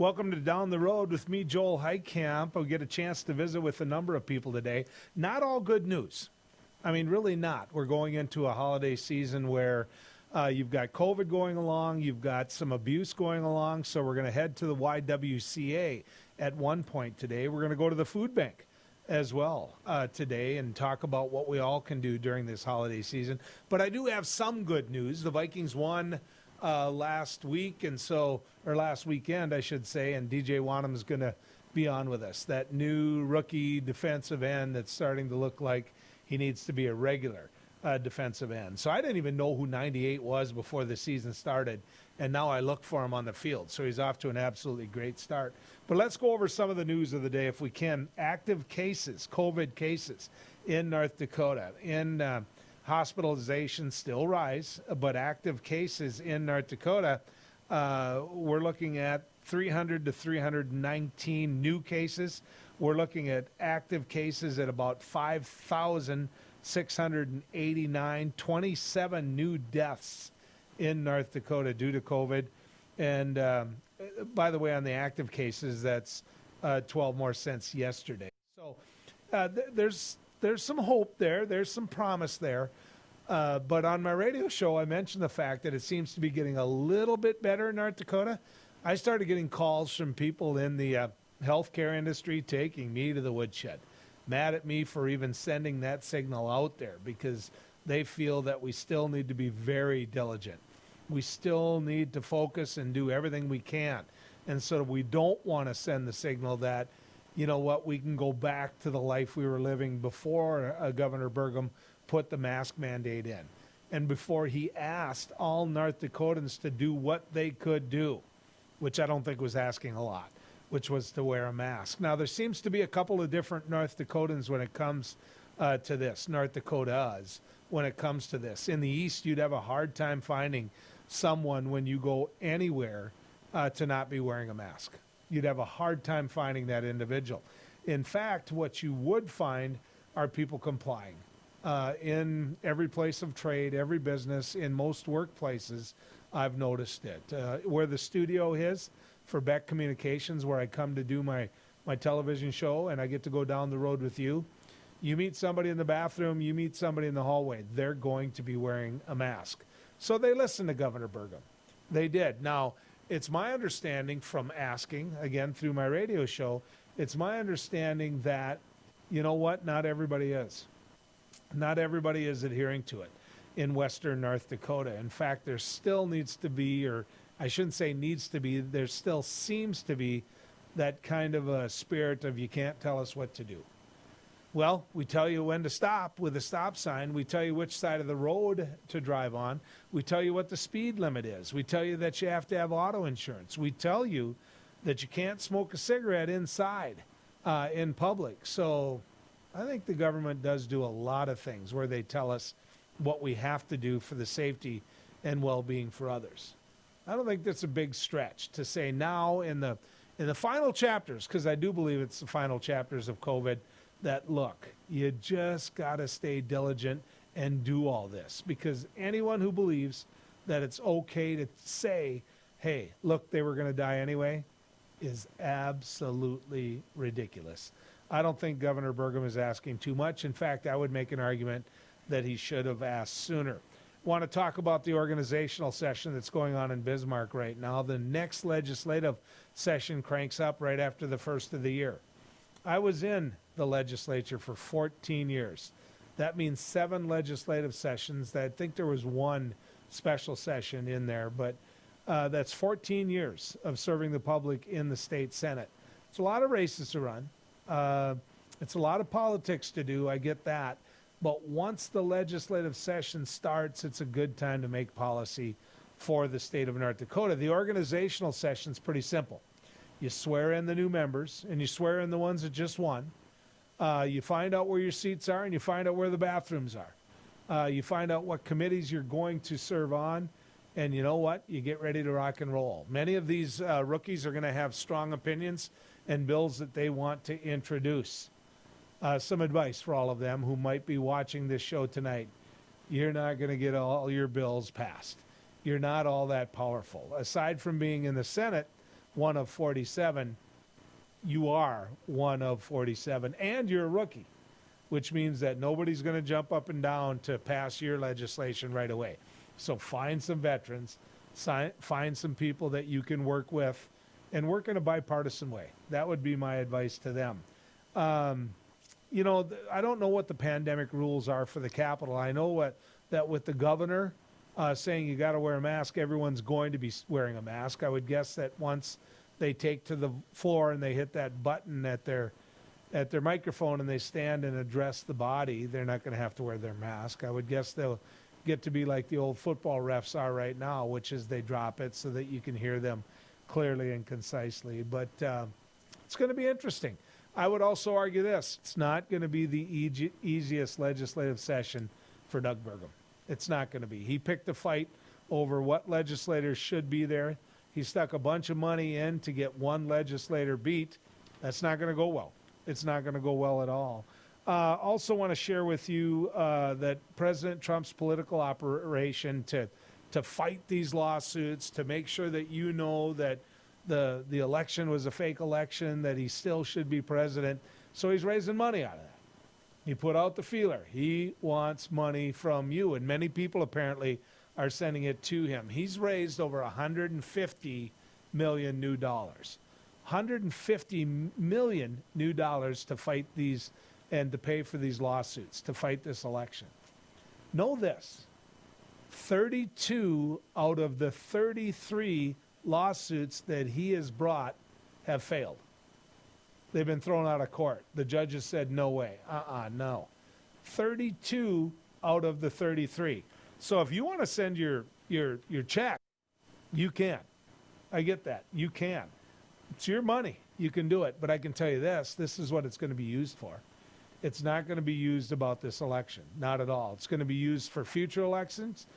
Welcome to Down the Road with me, Joel Heitkamp. I'll get a chance to visit with a number of people today. Not all good news. I mean, really not. We're going into a holiday season where you've got COVID going along, you've got some abuse going along, so we're going to head to the YWCA at one point today. We're going to go to the food bank as well today and talk about what we all can do during this holiday season. But I do have some good news. The Vikings won last weekend, I should say, and DJ Wanham is going to be on with us. That new rookie defensive end that's starting to look like he needs to be a regular defensive end. So I didn't even know who 98 was before the season started, and now I look for him on the field. So he's off to an absolutely great start. But let's go over some of the news of the day if we can. Active cases, COVID cases in North Dakota. In hospitalizations still rise, but active cases in North Dakota, we're looking at 300 to 319 new cases. We're looking at active cases at about 5,689, 27 new deaths in North Dakota due to COVID. And by the way, on the active cases, that's 12 more since yesterday. So there's some hope there. There's some promise there. But on my radio show, I mentioned the fact that it seems to be getting a little bit better in North Dakota. I started getting calls from people in the healthcare industry taking me to the woodshed, mad at me for even sending that signal out there because they feel that we still need to be very diligent. We still need to focus and do everything we can. And so we don't want to send the signal that, you know what, we can go back to the life we were living before Governor Burgum put the mask mandate in and before he asked all North Dakotans to do what they could do, which I don't think was asking a lot, which was to wear a mask. Now, there seems to be a couple of different North Dakotans when it comes to this, North Dakotas, when it comes to this. In the East, you'd have a hard time finding someone when you go anywhere to not be wearing a mask. You'd have a hard time finding that individual. In fact, what you would find are people complying. In every place of trade, every business, in most workplaces, I've noticed it. Where the studio is for Beck Communications, where I come to do my television show and I get to go down the road with you, you meet somebody in the bathroom, you meet somebody in the hallway, they're going to be wearing a mask. So they listened to Governor Burgum. They did. Now, it's my understanding from asking, again, through my radio show, it's my understanding that, you know what, not everybody is. Not everybody is adhering to it in western North Dakota. In fact, there still needs to be, or I shouldn't say needs to be, there still seems to be that kind of a spirit of you can't tell us what to do. Well, we tell you when to stop with a stop sign. We tell you which side of the road to drive on. We tell you what the speed limit is. We tell you that you have to have auto insurance. We tell you that you can't smoke a cigarette inside in public. So I think the government does do a lot of things where they tell us what we have to do for the safety and well-being for others. I don't think that's a big stretch to say now in the final chapters, because I do believe it's the final chapters of COVID, that look, you just got to stay diligent and do all this, because anyone who believes that it's okay to say, hey, look, they were going to die anyway, is absolutely ridiculous. I don't think Governor Burgum is asking too much. In fact, I would make an argument that he should have asked sooner. Want to talk about the organizational session that's going on in Bismarck right now. The next legislative session cranks up right after the first of the year. I was in the legislature for 14 years. That means 7 legislative sessions. I think there was one special session in there, but that's 14 years of serving the public in the state Senate. It's a lot of races to run. It's a lot of politics to do, I get that. But once the legislative session starts, it's a good time to make policy for the state of North Dakota. The organizational session is pretty simple. You swear in the new members, and you swear in the ones that just won. You find out where your seats are, and you find out where the bathrooms are. You find out what committees you're going to serve on, and you know what? You get ready to rock and roll. Many of these rookies are going to have strong opinions and bills that they want to introduce. Some advice for all of them who might be watching this show tonight. You're not going to get all your bills passed. You're not all that powerful. Aside from being in the Senate, one of 47, you are one of 47, and you're a rookie, which means that nobody's going to jump up and down to pass your legislation right away. So find some veterans, find some people that you can work with, and work in a bipartisan way. That would be my advice to them. You know, I don't know what the pandemic rules are for the Capitol. I know that with the governor saying you got to wear a mask, everyone's going to be wearing a mask. I would guess that once they take to the floor and they hit that button at their microphone and they stand and address the body, they're not going to have to wear their mask. I would guess they'll get to be like the old football refs are right now, which is they drop it so that you can hear them clearly and concisely. But it's going to be interesting. I would also argue this. It's not going to be the easiest legislative session for Doug Burgum. It's not going to be. He picked a fight over what legislators should be there. He stuck a bunch of money in to get one legislator beat. That's not going to go well. It's not going to go well at all. Also want to share with you that President Trump's political operation to fight these lawsuits, to make sure that you know that the election was a fake election, that he still should be president. So he's raising money out of that. He put out the feeler. He wants money from you, and many people apparently are sending it to him. He's raised over $150 million new dollars. $150 million new dollars to fight these and to pay for these lawsuits, to fight this election. Know this, 32 out of the 33 lawsuits that he has brought have failed. They've been thrown out of court. The judges said, no way, no. 32 out of the 33. So if you want to send your check, you can. I get that. You can. It's your money. You can do it. But I can tell you this is what it's going to be used for. It's not going to be used about this election. Not at all. It's going to be used for future elections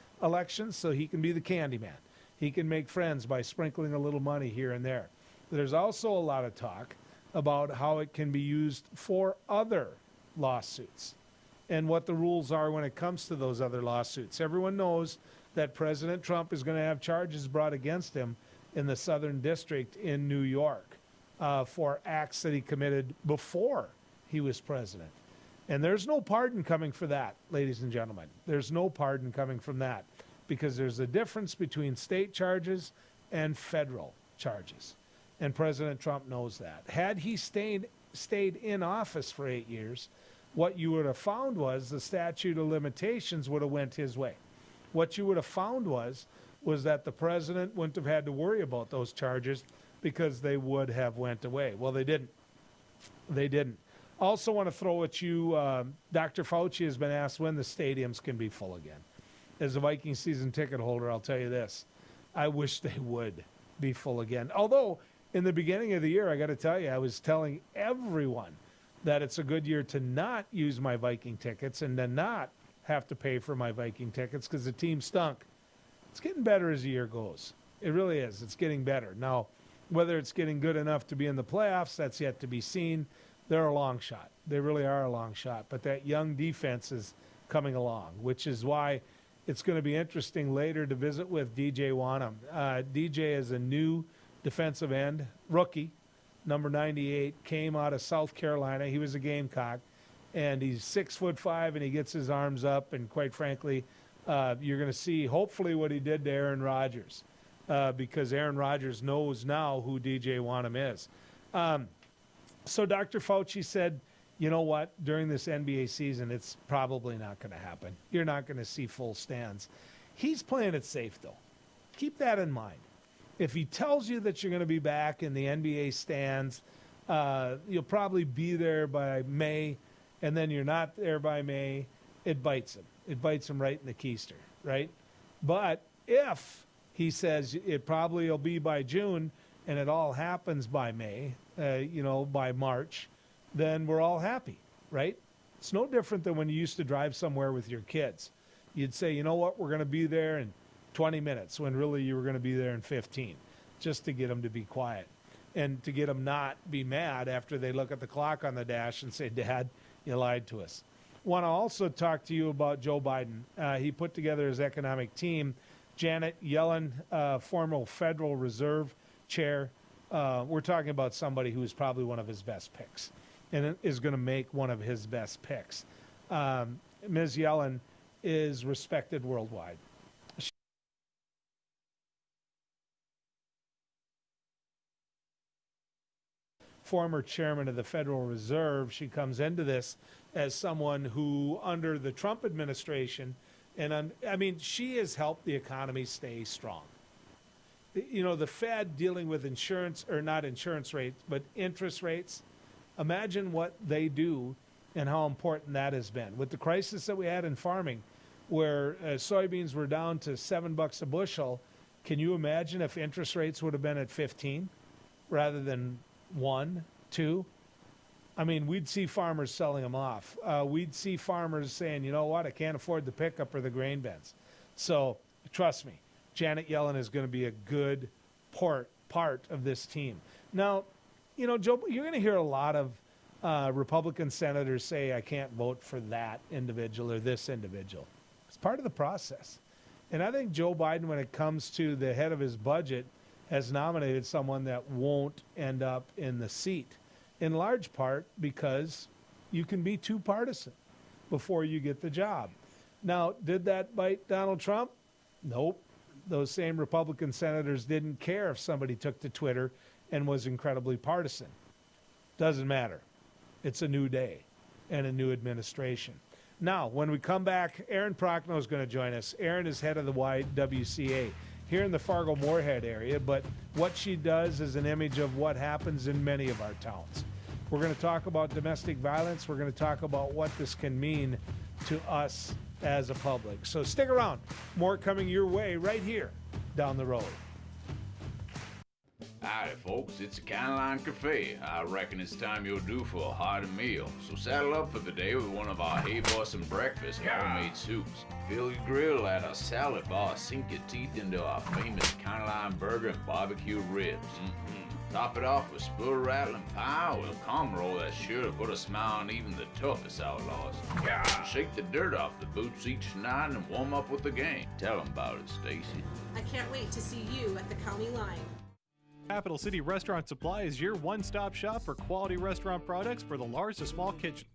so he can be the candy man. He can make friends by sprinkling a little money here and there. There's also a lot of talk about how it can be used for other lawsuits and what the rules are when it comes to those other lawsuits. Everyone knows that President Trump is going to have charges brought against him in the Southern District in New York for acts that he committed before he was president. And there's no pardon coming for that, ladies and gentlemen. There's no pardon coming from that because there's a difference between state charges and federal charges. And President Trump knows that. Had he stayed in office for 8 years, what you would have found was the statute of limitations would have went his way. What you would have found was that the president wouldn't have had to worry about those charges because they would have went away. Well, they didn't. They didn't. Also want to throw at you, Dr. Fauci has been asked when the stadiums can be full again. As a Viking season ticket holder, I'll tell you this. I wish they would be full again. Although, in the beginning of the year, I got to tell you, I was telling everyone that it's a good year to not use my Viking tickets and to not have to pay for my Viking tickets because the team stunk. It's getting better as the year goes. It really is. It's getting better. Now, whether it's getting good enough to be in the playoffs, that's yet to be seen. They're a long shot. They really are a long shot. But that young defense is coming along, which is why it's going to be interesting later to visit with DJ Wanham. DJ is a new defensive end, rookie, number 98, came out of South Carolina. He was a Gamecock, and he's 6'5", and he gets his arms up, and quite frankly, you're going to see hopefully what he did to Aaron Rodgers because Aaron Rodgers knows now who DJ Wanham is. So Dr. Fauci said, you know what, during this NBA season, it's probably not going to happen. You're not going to see full stands. He's playing it safe, though. Keep that in mind. If he tells you that you're going to be back in the NBA stands, you'll probably be there by May, and then you're not there by May, it bites him. It bites him right in the keister, right? But if he says it probably will be by June and it all happens by May, by March, then we're all happy, right? It's no different than when you used to drive somewhere with your kids. You'd say, you know what, we're going to be there in 20 minutes when really you were going to be there in 15, just to get them to be quiet and to get them not be mad after they look at the clock on the dash and say, Dad, you lied to us. Want to also talk to you about Joe Biden. He put together his economic team. Janet Yellen, former Federal Reserve Chair, we're talking about somebody who is probably one of his best picks and is going to make one of his best picks. Ms. Yellen is respected worldwide. Former chairman of the Federal Reserve, she comes into this as someone who, under the Trump administration, she has helped the economy stay strong. The Fed dealing with insurance, or not insurance rates, but interest rates. Imagine what they do and how important that has been. With the crisis that we had in farming, where soybeans were down to $7 a bushel, can you imagine if interest rates would have been at 15 rather than 1, 2? We'd see farmers selling them off. We'd see farmers saying, you know what, I can't afford the pickup or the grain bins. So trust me, Janet Yellen is going to be a good part of this team. Now, Joe, you're going to hear a lot of Republican senators say, I can't vote for that individual or this individual. It's part of the process. And I think Joe Biden, when it comes to the head of his budget, has nominated someone that won't end up in the seat, in large part because you can be too partisan before you get the job. Now, did that bite Donald Trump? Nope. Those same Republican senators didn't care if somebody took to Twitter and was incredibly partisan. Doesn't matter. It's a new day and a new administration. Now, when we come back, Erin Prochnow is going to join us. Erin is head of the YWCA here in the Fargo-Moorhead area, but what she does is an image of what happens in many of our towns. We're going to talk about domestic violence. We're going to talk about what this can mean to us as a public. So stick around. More coming your way right here down the road. Howdy, folks. It's a County Line Cafe. I reckon it's time you're due for a hearty meal. So saddle up for the day with one of our Hey Boston breakfast homemade soups. Fill your grill at our salad bar. Sink your teeth into our famous County Line burger and barbecue ribs. Top it off with spoon-rattling pie with a calm roll that's sure to put a smile on even the toughest outlaws. Shake the dirt off the boots each night and warm up with the gang. Tell them about it, Stacy. I can't wait to see you at the County Line. Capital City Restaurant Supply is your one-stop shop for quality restaurant products for the large to small kitchens.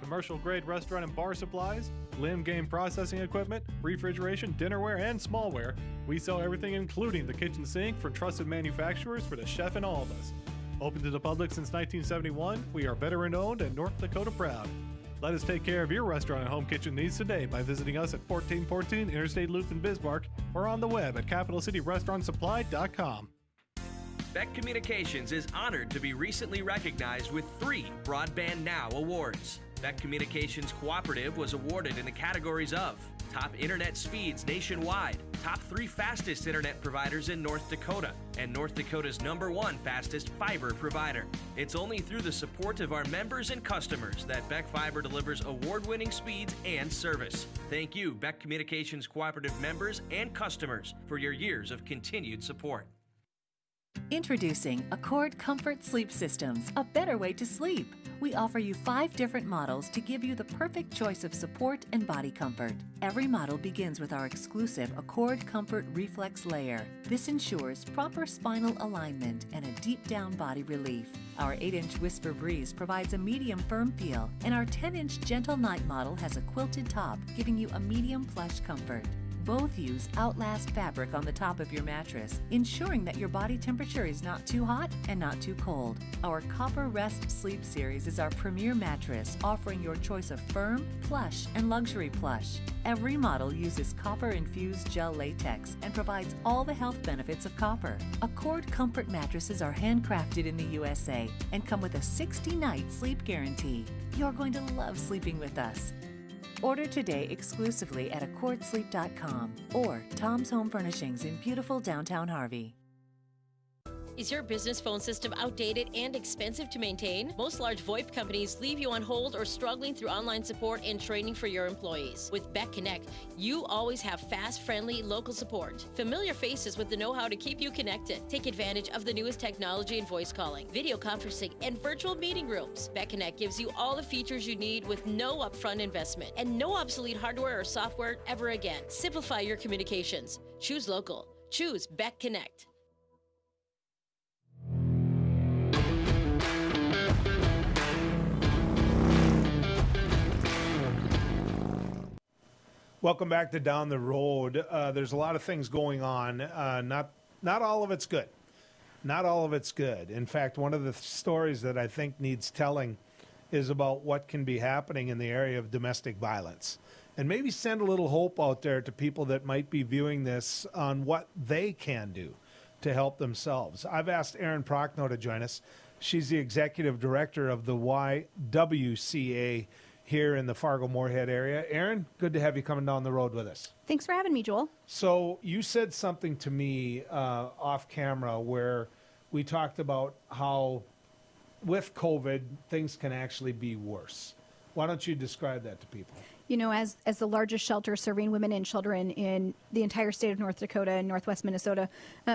Commercial-grade restaurant and bar supplies, limb game processing equipment, refrigeration, dinnerware, and smallware. We sell everything including the kitchen sink from trusted manufacturers for the chef and all of us. Open to the public since 1971, we are veteran-owned and North Dakota proud. Let us take care of your restaurant and home kitchen needs today by visiting us at 1414 Interstate Loop in Bismarck or on the web at capitalcityrestaurantsupply.com. Beck Communications is honored to be recently recognized with 3 Broadband Now awards. Beck Communications Cooperative was awarded in the categories of Top Internet Speeds Nationwide, Top 3 Fastest Internet Providers in North Dakota, and North Dakota's #1 Fastest Fiber Provider. It's only through the support of our members and customers that Beck Fiber delivers award-winning speeds and service. Thank you, Beck Communications Cooperative members and customers, for your years of continued support. Introducing Accord Comfort Sleep Systems, a better way to sleep. We offer you 5 different models to give you the perfect choice of support and body comfort. Every model begins with our exclusive Accord Comfort Reflex Layer. This ensures proper spinal alignment and a deep down body relief. Our 8-inch Whisper Breeze provides a medium firm feel, and our 10-inch Gentle Night model has a quilted top, giving you a medium plush comfort. Both use Outlast fabric on the top of your mattress, ensuring that your body temperature is not too hot and not too cold. Our Copper Rest Sleep Series is our premier mattress, offering your choice of firm, plush, and luxury plush. Every model uses copper-infused gel latex and provides all the health benefits of copper. Accord Comfort mattresses are handcrafted in the USA and come with a 60-night sleep guarantee. You're going to love sleeping with us. Order today exclusively at AccordSleep.com or Tom's Home Furnishings in beautiful downtown Harvey. Is your business phone system outdated and expensive to maintain? Most large VoIP companies leave you on hold or struggling through online support and training for your employees. With Beck Connect, you always have fast, friendly, local support. Familiar faces with the know-how to keep you connected. Take advantage of the newest technology in voice calling, video conferencing, and virtual meeting rooms. Beck Connect gives you all the features you need with no upfront investment and no obsolete hardware or software ever again. Simplify your communications. Choose local. Choose Beck Connect. Welcome back to Down the Road. There's a lot of things going on. Not all of it's good. Not all of it's good. In fact, one of the stories that I think needs telling is about what can be happening in the area of domestic violence. And maybe send a little hope out there to people that might be viewing this on what they can do to help themselves. I've asked Erin Prochnow to join us. She's the executive director of the YWCA here in the Fargo-Moorhead area. Erin, good to have you coming down the road with us. Thanks for having me, Joel. So you said something to me off camera where we talked about how with COVID, things can actually be worse. Why don't you describe that to people? You know, as the largest shelter serving women and children in the entire state of North Dakota and Northwest Minnesota,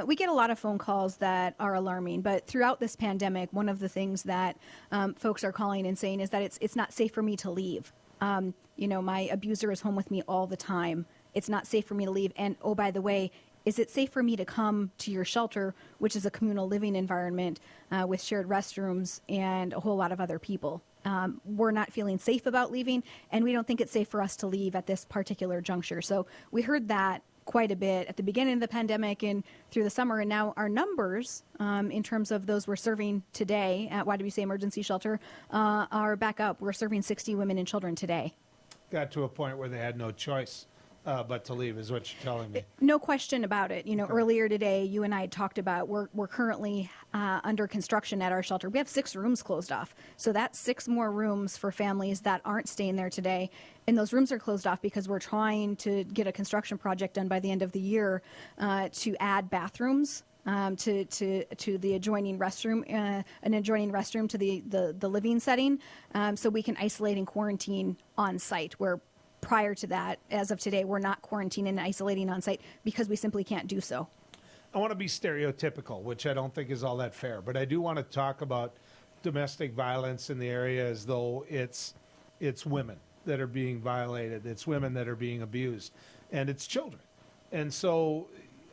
we get a lot of phone calls that are alarming. But throughout this pandemic, one of the things that folks are calling and saying is that it's not safe for me to leave. You know, my abuser is home with me all the time. It's not safe for me to leave. And oh, by the way, is it safe for me to come to your shelter, which is a communal living environment with shared restrooms and a whole lot of other people? We're not feeling safe about leaving, and we don't think it's safe for us to leave at this particular juncture. So we heard that quite a bit at the beginning of the pandemic and through the summer, and now our numbers in terms of those we're serving today at YWCA Emergency Shelter are back up. We're serving 60 women and children today. Got to a point where they had no choice but to leave, is what you're telling me. No question about it. You know, earlier today, you and I had talked about we're currently under construction at our shelter. We have 6 rooms closed off. So that's 6 more rooms for families that aren't staying there today. And those rooms are closed off because we're trying to get a construction project done by the end of the year to add bathrooms to the adjoining restroom, an adjoining restroom to the living setting, so we can isolate and quarantine on site, where prior to that, as of today, we're not quarantining and isolating on site because we simply can't do so. I want to be stereotypical, which I don't think is all that fair, but I do want to talk about domestic violence in the area as though it's women that are being violated, it's women that are being abused, and it's children. And so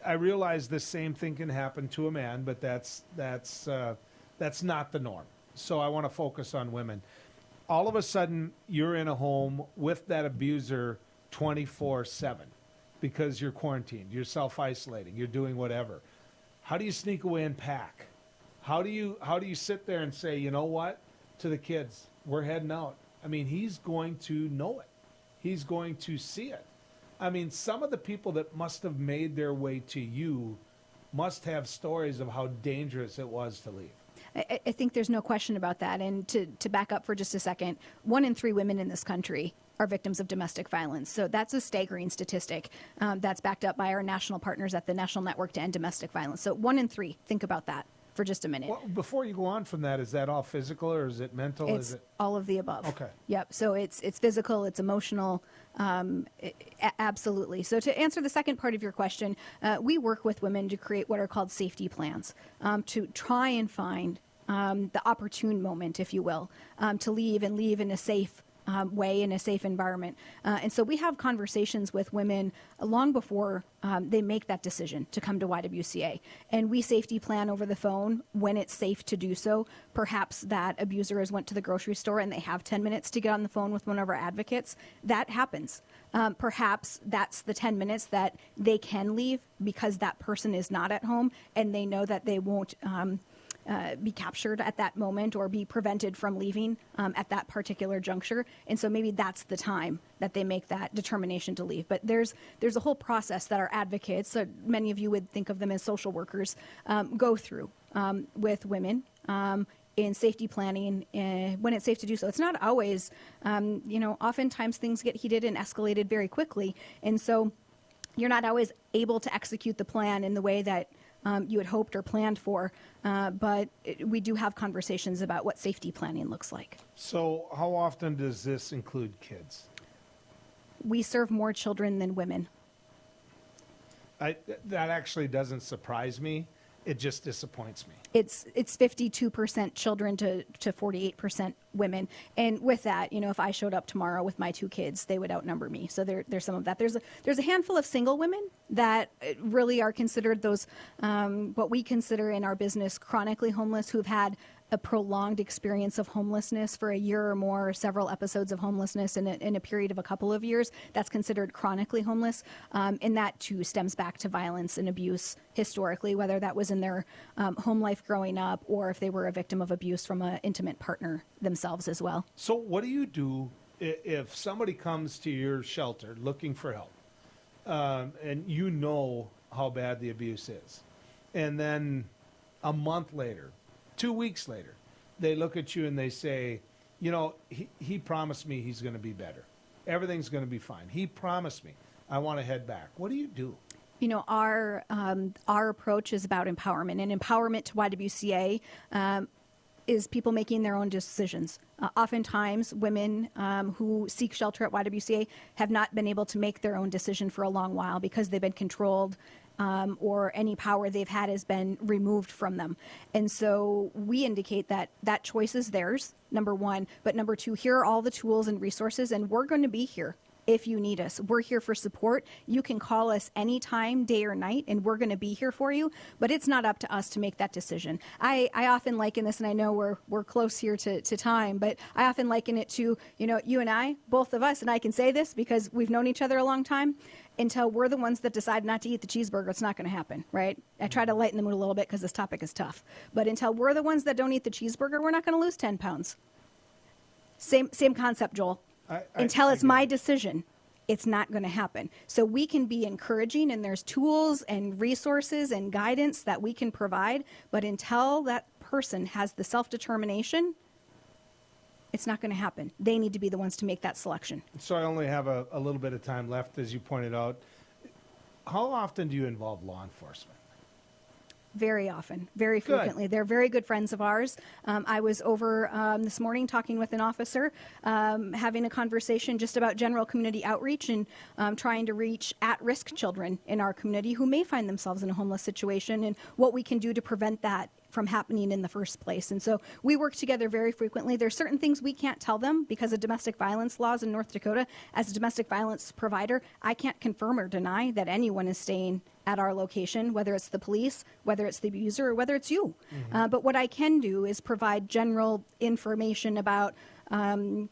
I realize the same thing can happen to a man, but that's not the norm. So I want to focus on women. All of a sudden, you're in a home with that abuser 24/7 because you're quarantined, you're self-isolating, you're doing whatever. How do you sneak away and pack? How do you sit there and say, you know what, to the kids, we're heading out? I mean, he's going to know it. He's going to see it. I mean, some of the people that must have made their way to you must have stories of how dangerous it was to leave. I think there's no question about that. And to back up for just a second, 1 in 3 women in this country are victims of domestic violence. So that's a staggering statistic that's backed up by our national partners at the National Network to End Domestic Violence. So 1 in 3, think about that for just a minute. Well, before you go on from that, is that all physical or is it mental? It's all of the above. Okay. Yep. So it's physical, it's emotional, absolutely. So to answer the second part of your question, we work with women to create what are called safety plans to try and find the opportune moment, if you will, to leave in a safe way, in a safe environment. And so we have conversations with women long before they make that decision to come to YWCA. And we safety plan over the phone when it's safe to do so. Perhaps that abuser has went to the grocery store and they have 10 minutes to get on the phone with one of our advocates. That happens. Perhaps that's the 10 minutes that they can leave because that person is not at home and they know that they won't be captured at that moment or be prevented from leaving at that particular juncture. And so maybe that's the time that they make that determination to leave. But there's a whole process that our advocates, so many of you would think of them as social workers, go through with women in safety planning when it's safe to do so. It's not always, oftentimes things get heated and escalated very quickly. And so you're not always able to execute the plan in the way that you had hoped or planned for, but we do have conversations about what safety planning looks like. So how often does this include kids? We serve more children than women. That actually doesn't surprise me. It just disappoints me. It's 52% children to 48% women. And with that, if I showed up tomorrow with my 2 kids, they would outnumber me. So there's some of that. There's a handful of single women that really are considered those, what we consider in our business chronically homeless, who've had a prolonged experience of homelessness for a year or more, or several episodes of homelessness in a period of a couple of years, that's considered chronically homeless. And that too stems back to violence and abuse historically, whether that was in their home life growing up or if they were a victim of abuse from an intimate partner themselves as well. So what do you do if somebody comes to your shelter looking for help, and you know how bad the abuse is, and then a month later, 2 weeks later, they look at you and they say, you know, he promised me he's going to be better. Everything's going to be fine. He promised me. I want to head back. What do you do? You know, our approach is about empowerment, and empowerment to YWCA is people making their own decisions. Oftentimes, women who seek shelter at YWCA have not been able to make their own decision for a long while because they've been controlled or any power they've had has been removed from them. And so we indicate that that choice is theirs, number one. But number two, here are all the tools and resources, and we're going to be here if you need us. We're here for support. You can call us anytime, day or night, and we're going to be here for you. But it's not up to us to make that decision. I often liken this, and I know we're close here to time, but I often liken it to, you know, you and I, both of us, and I can say this because we've known each other a long time, until we're the ones that decide not to eat the cheeseburger, it's not going to happen, right? I try to lighten the mood a little bit because this topic is tough. But until we're the ones that don't eat the cheeseburger, we're not going to lose 10 pounds. Same concept, Joel. Until it's my decision, it's not going to happen. So we can be encouraging, and there's tools and resources and guidance that we can provide. But until that person has the self-determination, it's not going to happen. They need to be the ones to make that selection. So I only have a little bit of time left, as you pointed out. How often do you involve law enforcement? Very often, very frequently. They're very good friends of ours. I was over this morning talking with an officer, having a conversation just about general community outreach and trying to reach at-risk children in our community who may find themselves in a homeless situation and what we can do to prevent that from happening in the first place. And so we work together very frequently. There's certain things we can't tell them because of domestic violence laws in North Dakota. As a domestic violence provider, I can't confirm or deny that anyone is staying at our location, whether it's the police, whether it's the abuser, or whether it's you. Mm-hmm. But what I can do is provide general information about the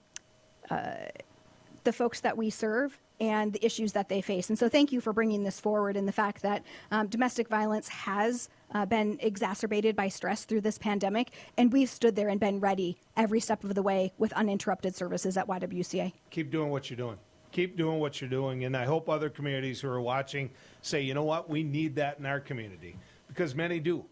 folks that we serve and the issues that they face. And so thank you for bringing this forward, and the fact that domestic violence has been exacerbated by stress through this pandemic, and we've stood there and been ready every step of the way with uninterrupted services at YWCA. Keep doing what you're doing. Keep doing what you're doing, and I hope other communities who are watching say, you know what, we need that in our community, because many do.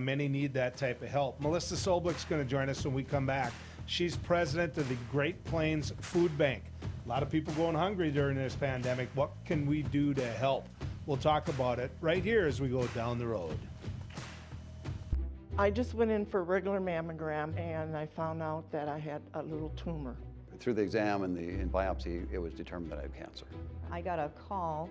Many need that type of help. Melissa Solblick's going to join us when we come back. She's president of the Great Plains Food Bank. A lot of people going hungry during this pandemic. What can we do to help? We'll talk about it right here as we go down the road. I just went in for a regular mammogram, and I found out that I had a little tumor. Through the exam and the biopsy, it was determined that I had cancer. I got a call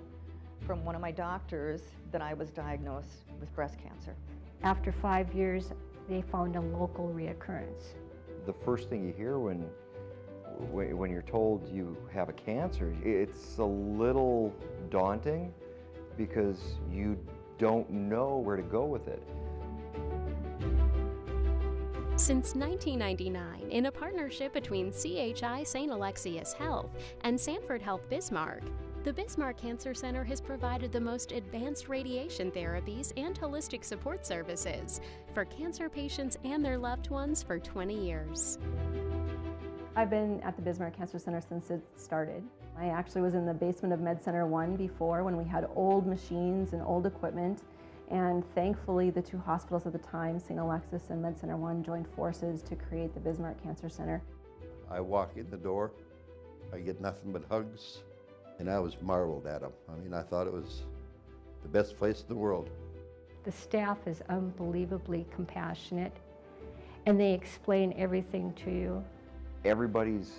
from one of my doctors that I was diagnosed with breast cancer. After 5 years, they found a local reoccurrence. The first thing you hear when you're told you have a cancer, it's a little daunting because you don't know where to go with it. Since 1999, in a partnership between CHI St. Alexius Health and Sanford Health Bismarck, the Bismarck Cancer Center has provided the most advanced radiation therapies and holistic support services for cancer patients and their loved ones for 20 years. I've been at the Bismarck Cancer Center since it started. I actually was in the basement of Med Center 1 before, when we had old machines and old equipment. And thankfully, the two hospitals at the time, St. Alexius and Med Center 1, joined forces to create the Bismarck Cancer Center. I walk in the door, I get nothing but hugs, and I was marveled at them. I mean, I thought it was the best place in the world. The staff is unbelievably compassionate, and they explain everything to you. Everybody's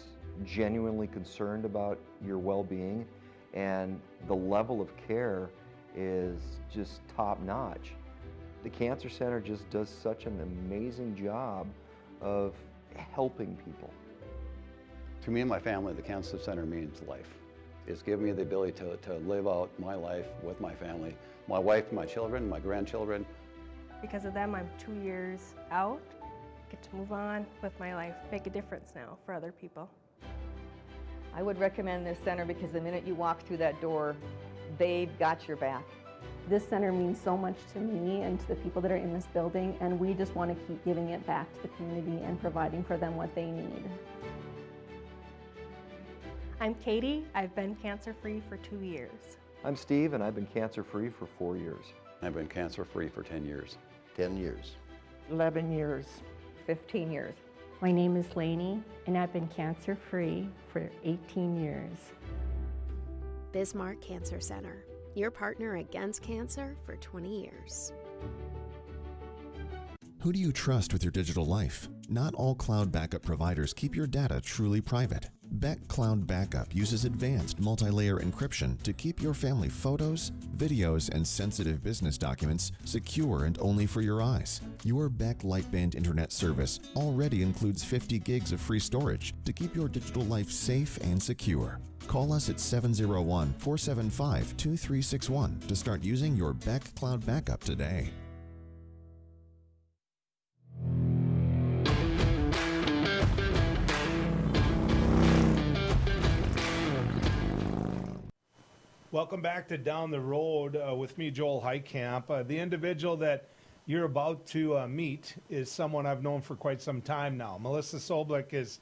genuinely concerned about your well-being, and the level of care is just top-notch. The Cancer Center just does such an amazing job of helping people. To me and my family, the Cancer Center means life. It's given me the ability to live out my life with my family, my wife, my children, my grandchildren. Because of them, I'm 2 years out, get to move on with my life, make a difference now for other people. I would recommend this center because the minute you walk through that door, they've got your back. This center means so much to me and to the people that are in this building, and we just want to keep giving it back to the community and providing for them what they need. I'm Katie. I've been cancer-free for 2 years. I'm Steve, and I've been cancer-free for 4 years. I've been cancer-free for 10 years. 10 years. 11 years. 15 years. My name is Lainey, and I've been cancer-free for 18 years. Bismarck Cancer Center, your partner against cancer for 20 years. Who do you trust with your digital life? Not all cloud backup providers keep your data truly private. Beck Cloud Backup uses advanced multi-layer encryption to keep your family photos, videos, and sensitive business documents secure and only for your eyes. Your Beck Lightband Internet service already includes 50 gigs of free storage to keep your digital life safe and secure. Call us at 701-475-2361 to start using your Beck Cloud Backup today. Welcome back to Down the Road with me, Joel Heitkamp. The individual that you're about to meet is someone I've known for quite some time now. Melissa Soblick is,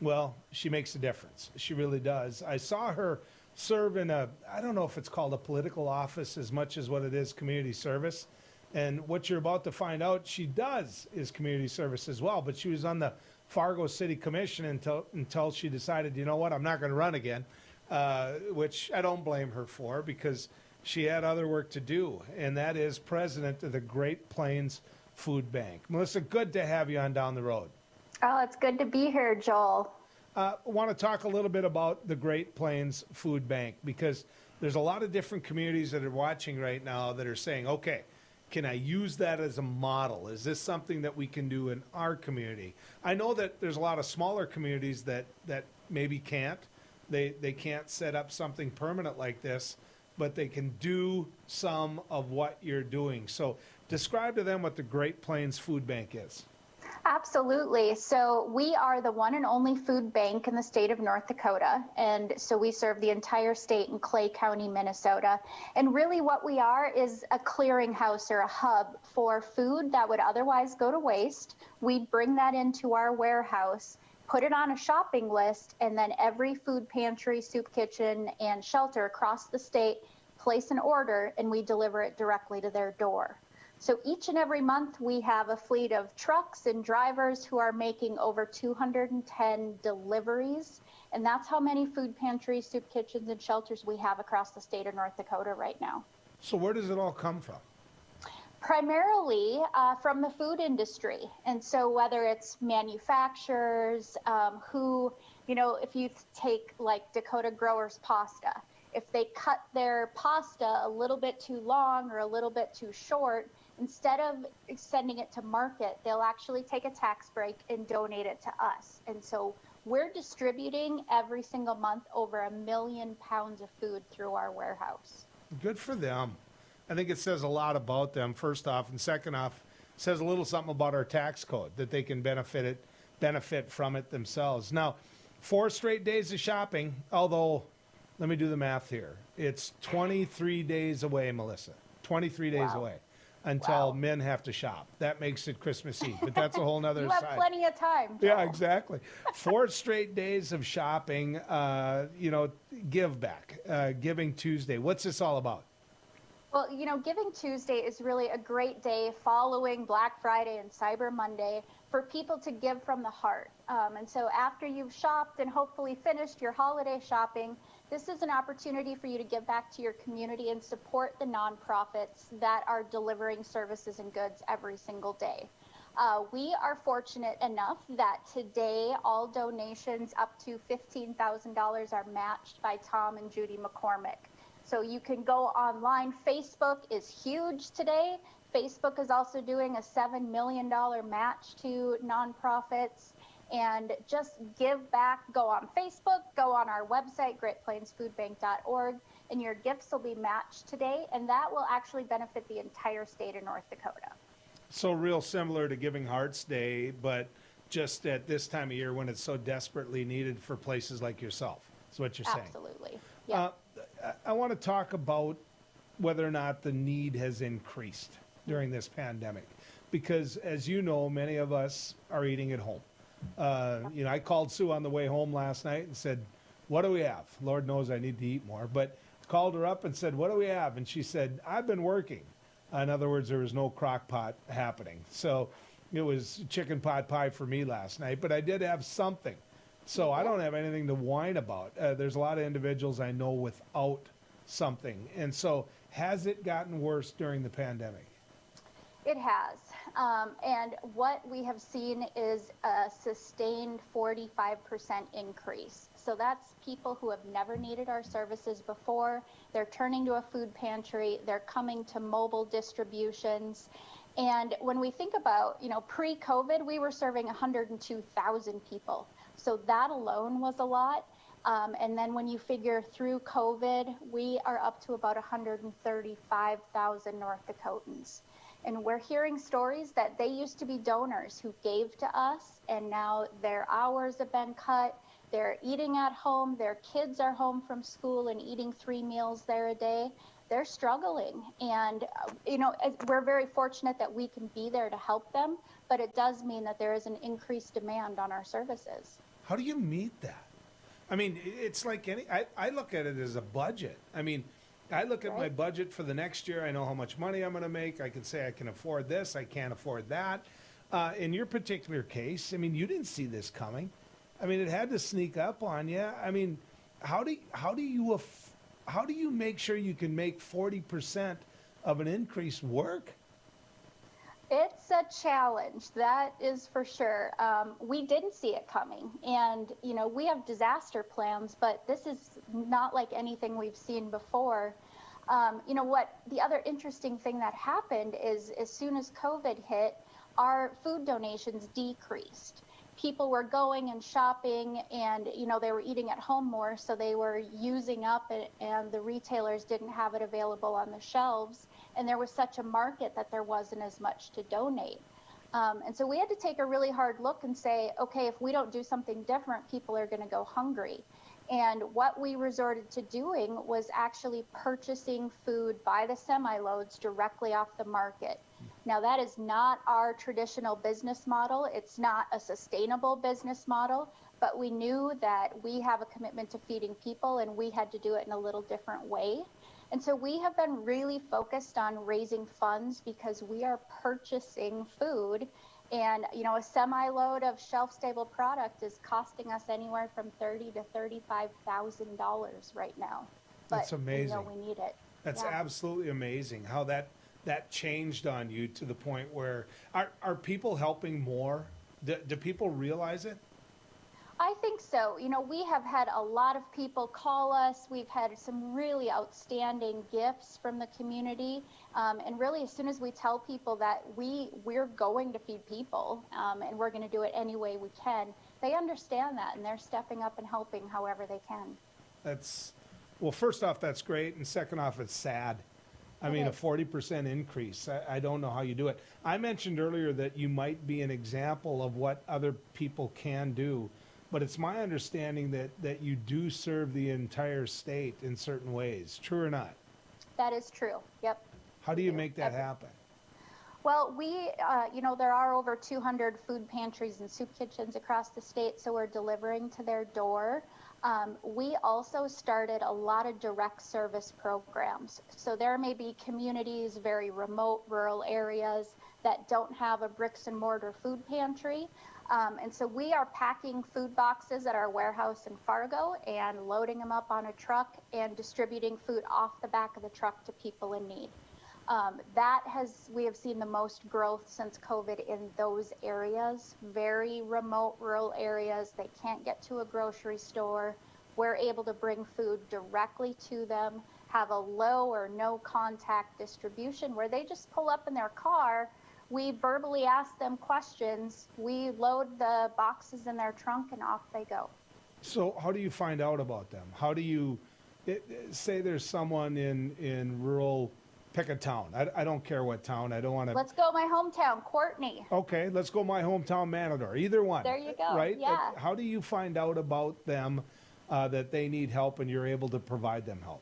well, she makes a difference. She really does. I saw her serve in I don't know if it's called a political office as much as what it is community service. And what you're about to find out she does is community service as well. But she was on the Fargo City Commission until she decided, you know what, I'm not going to run again. Which I don't blame her for because she had other work to do, and that is president of the Great Plains Food Bank. Melissa, good to have you on Down the Road. Oh, it's good to be here, Joel. I want to talk a little bit about the Great Plains Food Bank because there's a lot of different communities that are watching right now that are saying, okay, can I use that as a model? Is this something that we can do in our community? I know that there's a lot of smaller communities that maybe can't. They can't set up something permanent like this, but they can do some of what you're doing. So describe to them what the Great Plains Food Bank is. Absolutely. So we are the one and only food bank in the state of North Dakota. And so we serve the entire state in Clay County, Minnesota. And really what we are is a clearinghouse or a hub for food that would otherwise go to waste. We bring that into our warehouse, put it on a shopping list, and then every food pantry, soup kitchen, and shelter across the state place an order, and we deliver it directly to their door. So each and every month, we have a fleet of trucks and drivers who are making over 210 deliveries, and that's how many food pantries, soup kitchens, and shelters we have across the state of North Dakota right now. So where does it all come from? Primarily from the food industry. And so whether it's manufacturers who, you know, if you take like Dakota Growers Pasta, if they cut their pasta a little bit too long or a little bit too short, instead of sending it to market, they'll actually take a tax break and donate it to us. And so we're distributing every single month over 1 million pounds of food through our warehouse. Good for them. I think it says a lot about them, first off, and second off, it says a little something about our tax code, that they can benefit from it themselves. Now, 4 straight days of shopping, although, let me do the math here. It's 23 days away, Melissa, 23 days away until men have to shop. That makes it Christmas Eve, but that's a whole nother you side. have plenty of time, Joel. Yeah, exactly. 4 straight days of shopping, give back, Giving Tuesday. What's this all about? Well, you know, Giving Tuesday is really a great day following Black Friday and Cyber Monday for people to give from the heart. And so after you've shopped and hopefully finished your holiday shopping, this is an opportunity for you to give back to your community and support the nonprofits that are delivering services and goods every single day. We are fortunate enough that today all donations up to $15,000 are matched by Tom and Judy McCormick. So you can go online. Facebook is huge today. Facebook is also doing a $7 million match to nonprofits. And just give back. Go on Facebook, go on our website, greatplainsfoodbank.org, and your gifts will be matched today. And that will actually benefit the entire state of North Dakota. So real similar to Giving Hearts Day, but just at this time of year when it's so desperately needed for places like yourself. That's what you're saying. Absolutely. Yeah. I want to talk about whether or not the need has increased during this pandemic, because as you know, many of us are eating at home. I called Sue on the way home last night and said, what do we have? Lord knows I need to eat more, but called her up and said, what do we have? And she said, I've been working. In other words, there was no crock pot happening. So it was chicken pot pie for me last night, but I did have something. So I don't have anything to whine about. There's a lot of individuals I know without something. And so has it gotten worse during the pandemic? It has. And what we have seen is a sustained 45% increase. So that's people who have never needed our services before. They're turning to a food pantry. They're coming to mobile distributions. And when we think about, pre-COVID, we were serving 102,000 people. So that alone was a lot. And then when you figure through COVID, we are up to about 135,000 North Dakotans. And we're hearing stories that they used to be donors who gave to us, and now their hours have been cut. They're eating at home. Their kids are home from school and eating 3 meals there a day. They're struggling. And, we're very fortunate that we can be there to help them, but it does mean that there is an increased demand on our services. How do you meet that? I mean, it's like I look at it as a budget. I mean, I look at my budget for the next year. I know how much money I'm going to make. I can say I can afford this. I can't afford that. In your particular case, I mean, you didn't see this coming. I mean, it had to sneak up on you. I mean, how do you make sure you can make 40% of an increase work? It's a challenge, that is for sure. We didn't see it coming, and we have disaster plans, but this is not like anything we've seen before. What the other interesting thing that happened is as soon as COVID hit, our food donations decreased. People were going and shopping, and they were eating at home more, so they were using up it, and the retailers didn't have it available on the shelves. And there was such a market that there wasn't as much to donate. And so we had to take a really hard look and say, okay, if we don't do something different, people are going to go hungry. And what we resorted to doing was actually purchasing food by the semi-loads directly off the market. Now, that is not our traditional business model. It's not a sustainable business model, but we knew that we have a commitment to feeding people, and we had to do it in a little different way. And so we have been really focused on raising funds because we are purchasing food, and a semi-load of shelf-stable product is costing us anywhere from $30,000 to $35,000 right now. That's amazing. We need it. That's absolutely amazing how that changed on you to the point where are people helping more? Do people realize it? I think so. We have had a lot of people call us. We've had some really outstanding gifts from the community. And really, as soon as we tell people that we're going to feed people and we're going to do it any way we can, they understand that, and they're stepping up and helping however they can. Well, first off, that's great. And second off, it's sad. I mean, a 40% increase. I don't know how you do it. I mentioned earlier that you might be an example of what other people can do. But it's my understanding that you do serve the entire state in certain ways. True or not? That is true. Yep. How do you make that happen? Well, there are over 200 food pantries and soup kitchens across the state, so we're delivering to their door. We also started a lot of direct service programs. So there may be communities, very remote rural areas that don't have a bricks and mortar food pantry. And so we are packing food boxes at our warehouse in Fargo and loading them up on a truck and distributing food off the back of the truck to people in need. We have seen the most growth since COVID in those areas, very remote rural areas. They can't get to a grocery store. We're able to bring food directly to them, have a low or no contact distribution where they just pull up in their car. We verbally ask them questions. We load the boxes in their trunk and off they go. So how do you find out about them? How do you say there's someone in rural pick a town. I don't care what town. I don't want to. Let's go my hometown, Courtney. Okay, let's go my hometown, Matador. Either one. There you go. Right? Yeah. How do you find out about them that they need help and you're able to provide them help?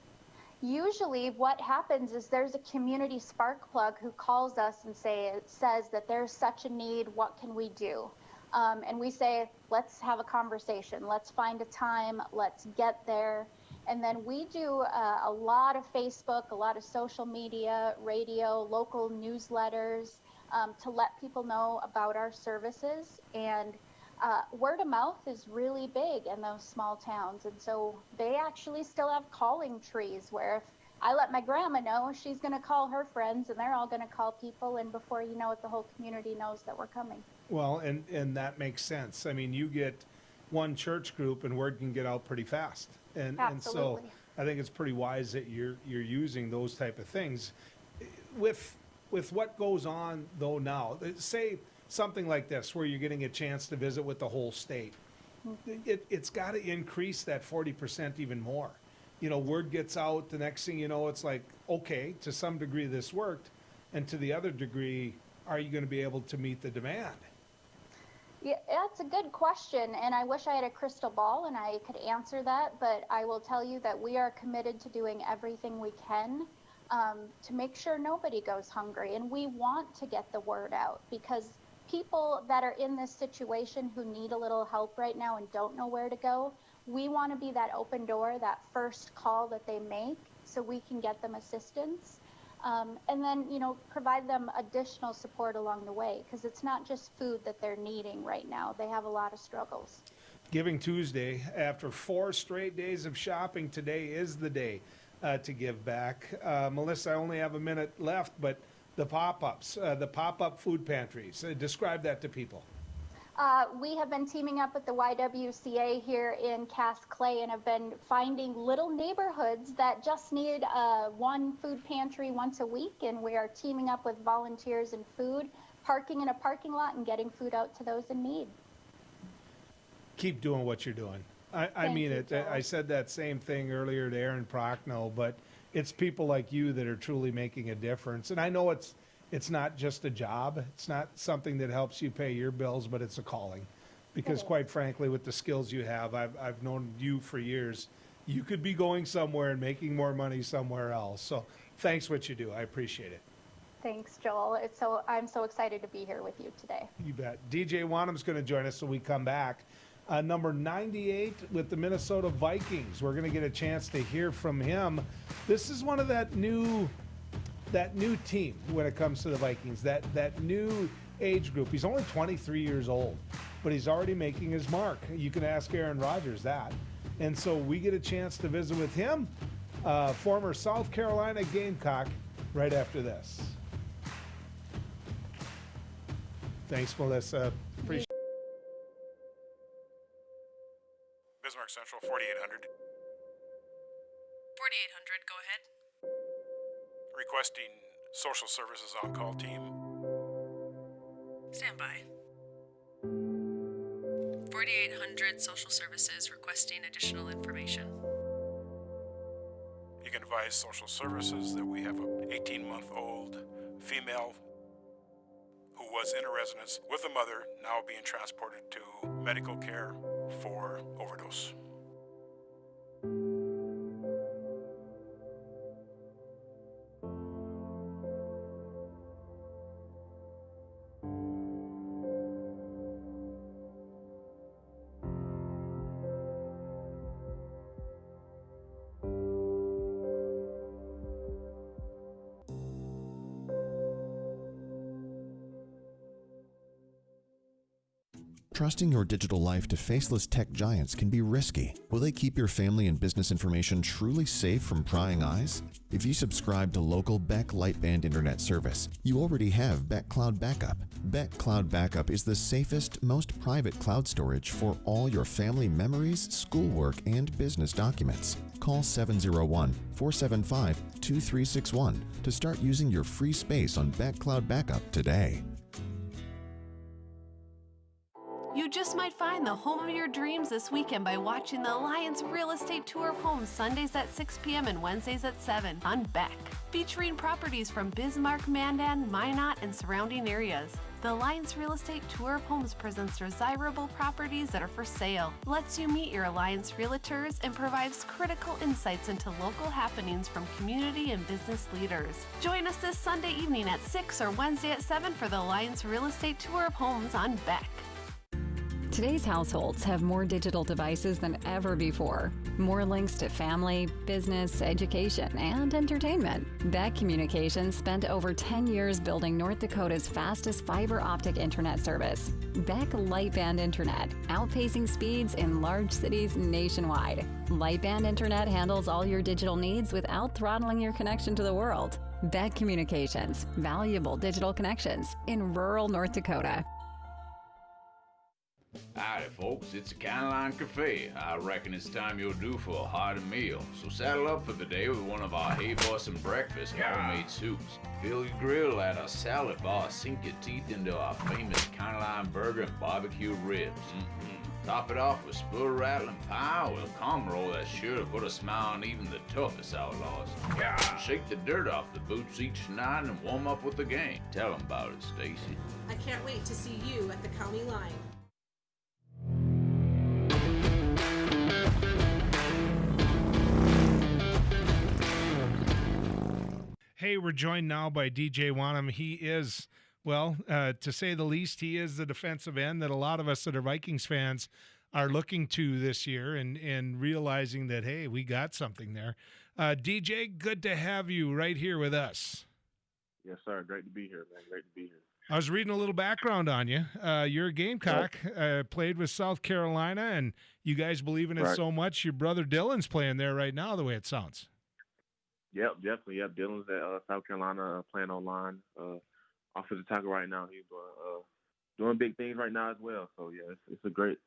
Usually what happens is there's a community spark plug who calls us and says that there's such a need, what can we do? And we say, let's have a conversation, let's find a time, let's get there. And then we do a lot of Facebook, a lot of social media, radio, local newsletters to let people know about our services. And word of mouth is really big in those small towns. And so they actually still have calling trees where if I let my grandma know, she's going to call her friends and they're all going to call people. And before you know it, the whole community knows that we're coming. Well, and that makes sense. I mean, you get one church group and word can get out pretty fast. And so I think it's pretty wise that you're using those type of things. With what goes on though now, say something like this where you're getting a chance to visit with the whole state, it's got to increase that 40% even more. You know, word gets out, the next thing you know, it's like, okay, to some degree this worked, and to the other degree, are you going to be able to meet the demand? Yeah, that's a good question, and I wish I had a crystal ball and I could answer that, but I will tell you that we are committed to doing everything we can to make sure nobody goes hungry, and we want to get the word out because people that are in this situation who need a little help right now and don't know where to go, we want to be that open door, that first call that they make so we can get them assistance. And then, you know, provide them additional support along the way because it's not just food that they're needing right now. They have a lot of struggles. Giving Tuesday, after 4 straight days of shopping, today is the day to give back. Melissa, I only have a minute left, but the pop-ups, the pop-up food pantries, describe that to people. We have been teaming up with the YWCA here in Cass Clay and have been finding little neighborhoods that just need one food pantry once a week, and we are teaming up with volunteers and food, parking in a parking lot and getting food out to those in need. Keep doing what you're doing. I mean it. I said that same thing earlier to Aaron Prochnow, but it's people like you that are truly making a difference. And I know it's not just a job. It's not something that helps you pay your bills, but it's a calling. Because quite frankly, with the skills you have, I've known you for years. You could be going somewhere and making more money somewhere else. So thanks what you do. I appreciate it. Thanks, Joel. I'm so excited to be here with you today. You bet. DJ Wanham's going to join us when we come back. Number 98 with the Minnesota Vikings. We're going to get a chance to hear from him. This is one of that new team when it comes to the Vikings, that new age group. He's only 23 years old, but he's already making his mark. You can ask Aaron Rodgers that. And so we get a chance to visit with him, former South Carolina Gamecock, right after this. Thanks, Melissa. Appreciate it. Bismarck Central, 4800. 4800, go ahead. Requesting social services on-call team. Stand by. 4800 social services requesting additional information. You can advise social services that we have an 18-month-old female who was in a residence with a mother, now being transported to medical care for overdose. Trusting your digital life to faceless tech giants can be risky. Will they keep your family and business information truly safe from prying eyes? If you subscribe to local Beck Lightband internet service, you already have Beck Cloud Backup. Beck Cloud Backup is the safest, most private cloud storage for all your family memories, schoolwork, and business documents. Call 701-475-2361 to start using your free space on Beck Cloud Backup today. You just might find the home of your dreams this weekend by watching the Alliance Real Estate Tour of Homes Sundays at 6 p.m. and Wednesdays at 7 on Beck, featuring properties from Bismarck, Mandan, Minot, and surrounding areas. The Alliance Real Estate Tour of Homes presents desirable properties that are for sale, lets you meet your Alliance realtors, and provides critical insights into local happenings from community and business leaders. Join us this Sunday evening at 6 or Wednesday at 7 for the Alliance Real Estate Tour of Homes on Beck. Today's households have more digital devices than ever before. More links to family, business, education, and entertainment. Beck Communications spent over 10 years building North Dakota's fastest fiber optic internet service. Beck Lightband Internet, outpacing speeds in large cities nationwide. Lightband Internet handles all your digital needs without throttling your connection to the world. Beck Communications, valuable digital connections in rural North Dakota. Howdy folks, it's the County Line Cafe. I reckon it's time you're due for a hearty meal. So saddle up for the day with one of our Hey Boston breakfast homemade soups. Fill your grill at our salad bar, sink your teeth into our famous County Line burger and barbecue ribs. Top it off with spur rattling pie with a combo roll that's sure to put a smile on even the toughest outlaws. Shake the dirt off the boots each night and warm up with the gang. Tell them about it, Stacy. I can't wait to see you at the county line. Hey, we're joined now by DJ Wanham. He is, well, to say the least, he is the defensive end that a lot of us that are Vikings fans are looking to this year and realizing that, hey, we got something there. DJ, good to have you right here with us. Yes, sir. Great to be here, man. Great to be here. I was reading a little background on you. You're a Gamecock, played with South Carolina, and you guys believe in it so much. Your brother Dylan's playing there right now, the way it sounds. Yep, definitely. Yep, Dylan's at South Carolina playing online. Offensive tackle right now. He's doing big things right now as well. So yeah, it's a great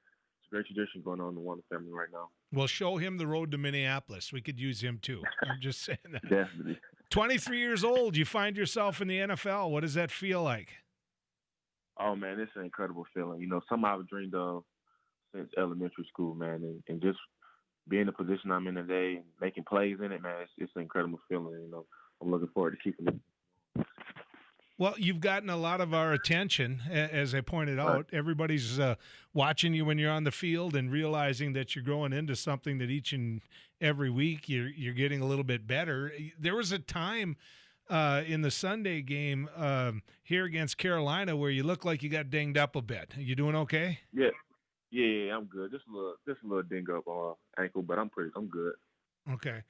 tradition going on in the Wanham family right now. Well, show him the road to Minneapolis. We could use him too. I'm just saying that. Definitely. 23 years old, you find yourself in the NFL. What does that feel like? Oh man, it's an incredible feeling. You know, something I've dreamed of since elementary school, man, and just being in the position I'm in today and making plays in it, man, it's an incredible feeling. You know, I'm looking forward to keeping it. Well, you've gotten a lot of our attention, as I pointed out. Everybody's watching you when you're on the field and realizing that you're growing into something that each and every week you're getting a little bit better. There was a time in the Sunday game here against Carolina where you looked like you got dinged up a bit. You doing okay? Yeah, I'm good. Just a little ding up ankle, but I'm good. Okay,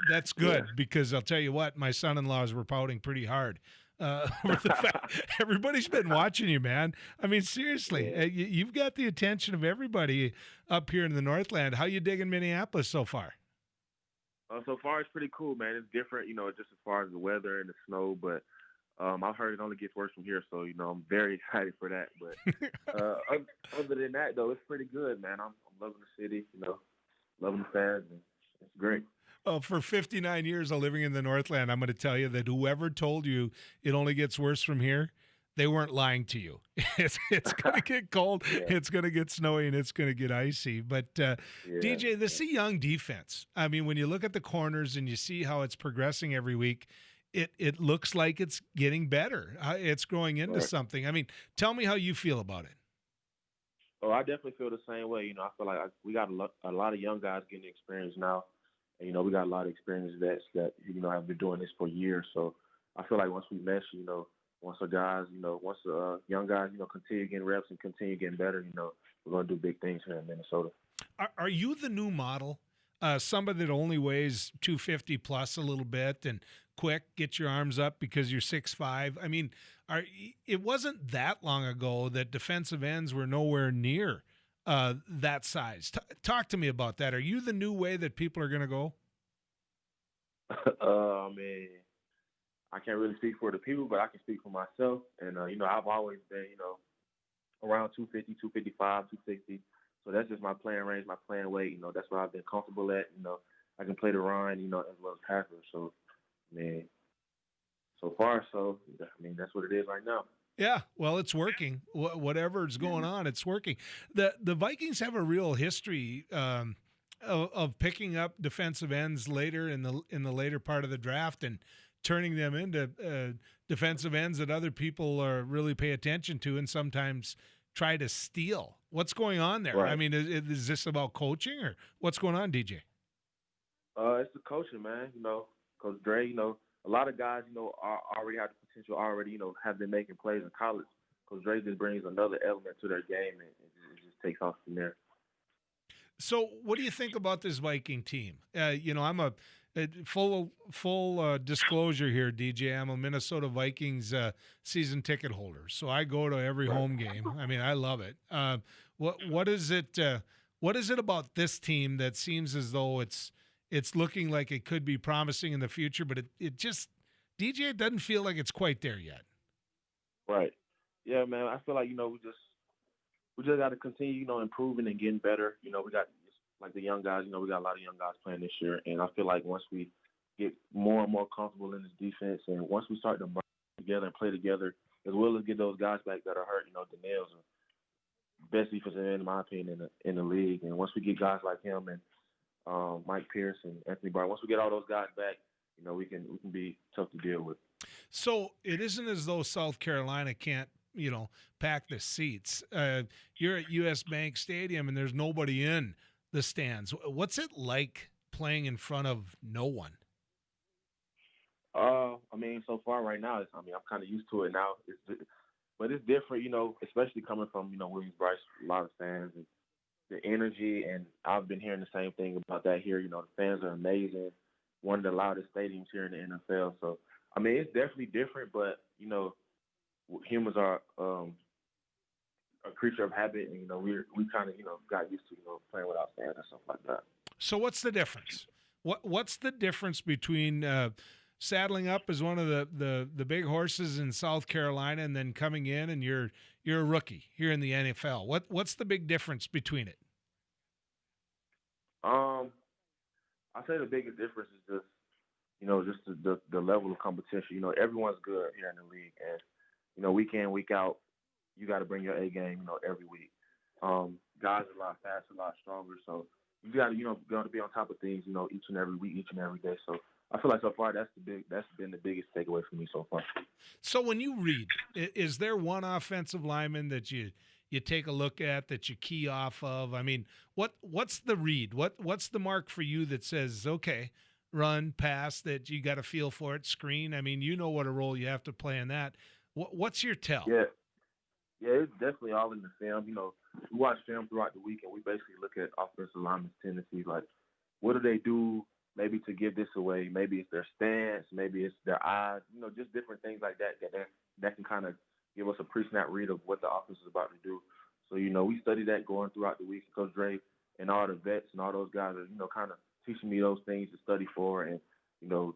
that's good because I'll tell you what, my son-in-laws were pouting pretty hard over the fact everybody's been watching you, man. I mean, seriously, you've got the attention of everybody up here in the Northland. How you digging Minneapolis so far? So far, it's pretty cool, man. It's different, you know, just as far as the weather and the snow, but I've heard it only gets worse from here, so, you know, I'm very excited for that. But other than that, though, it's pretty good, man. I'm loving the city, you know, loving the fans, and it's great. Oh, for 59 years of living in the Northland, I'm going to tell you that whoever told you it only gets worse from here, they weren't lying to you. It's going to get cold, it's going to get snowy, and it's going to get icy. But, DJ, this is a young defense. I mean, when you look at the corners and you see how it's progressing every week, it looks like it's getting better. It's growing into something. I mean, tell me how you feel about it. Oh, I definitely feel the same way. You know, I feel like we got a lot of young guys getting experience now. And, you know, we got a lot of experience that you know, have been doing this for years. So I feel like once we mesh, you know, once the young guys, you know, continue getting reps and continue getting better, you know, we're going to do big things here in Minnesota. Are you the new model? Somebody that only weighs 250 plus a little bit and quick, get your arms up because you're 6'5". I mean, it wasn't that long ago that defensive ends were nowhere near that size. Talk to me about that. Are you the new way that people are going to go? Man, I can't really speak for the people, but I can speak for myself. And, you know, I've always been, you know, around 250, 255, 260. So that's just my playing range, my playing weight. You know, that's what I've been comfortable at. You know, I can play the run, you know, as well as tackle. So, man, so far, so, I mean, that's what it is right now. Yeah, well, it's working. Whatever's going on, it's working. The Vikings have a real history of picking up defensive ends later in the later part of the draft and turning them into defensive ends that other people really pay attention to and sometimes try to steal. What's going on there? Right. I mean, is this about coaching or what's going on, DJ? It's the coaching, man. You know, Coach Dre. You know, a lot of guys, you know, already have the potential. Already, you know, have been making plays in college. Coach Dre just brings another element to their game, and it just takes off from there. So, what do you think about this Viking team? You know, I'm a full disclosure here, DJ. I'm a Minnesota Vikings season ticket holder, so I go to every home game. I mean, I love it. What is it? What is it about this team that seems as though it's looking like it could be promising in the future, but it just, DJ, it doesn't feel like it's quite there yet. Right. Yeah, man. I feel like, you know, we just got to continue, you know, improving and getting better. You know, we got, like the young guys, you know, we got a lot of young guys playing this year. And I feel like once we get more and more comfortable in this defense and once we start to work together and play together, as well as get those guys back that are hurt, you know, Daniel's the best defensive end, in my opinion, in the league. And once we get guys like him and Mike Pierce and Anthony Barr, once we get all those guys back, you know, we can be tough to deal with. So it isn't as though South Carolina can't, you know, pack the seats. You're at US Bank Stadium and there's nobody in the stands. What's it like playing in front of no one? I mean, so far right now, I'm kind of used to it now. But it's different, you know, especially coming from, you know, Williams-Brice, a lot of fans and the energy. And I've been hearing the same thing about that here. You know, the fans are amazing. One of the loudest stadiums here in the NFL. So, I mean, it's definitely different, but, you know, humans are a creature of habit, and, you know, we kind of, you know, got used to, you know, playing without fans and stuff like that. So what's the difference? What's the difference between saddling up as one of the big horses in South Carolina and then coming in and you're a rookie here in the NFL? What's the big difference between it? I'd say the biggest difference is just, you know, just the level of competition. You know, everyone's good here in the league, and, you know, week in, week out, you got to bring your A game, you know, every week. Guys are a lot faster, a lot stronger, so you got to, you know, got to be on top of things, you know, each and every week, each and every day. So I feel like so far that's been the biggest takeaway for me so far. So when you read, is there one offensive lineman that you take a look at, that you key off of? I mean, what's the read? What's the mark for you that says, okay, run, pass, that you got a feel for it, screen? I mean, you know what a role you have to play in that. What's your tell? Yeah, it's definitely all in the film. You know, we watch film throughout the week, and we basically look at offensive linemen's tendencies, like what do they do maybe to give this away? Maybe it's their stance, maybe it's their eyes, you know, just different things like that can kind of give us a pre-snap read of what the offense is about to do. So, you know, we study that going throughout the week. Coach Dre and all the vets and all those guys are, you know, kind of teaching me those things to study for, and, you know,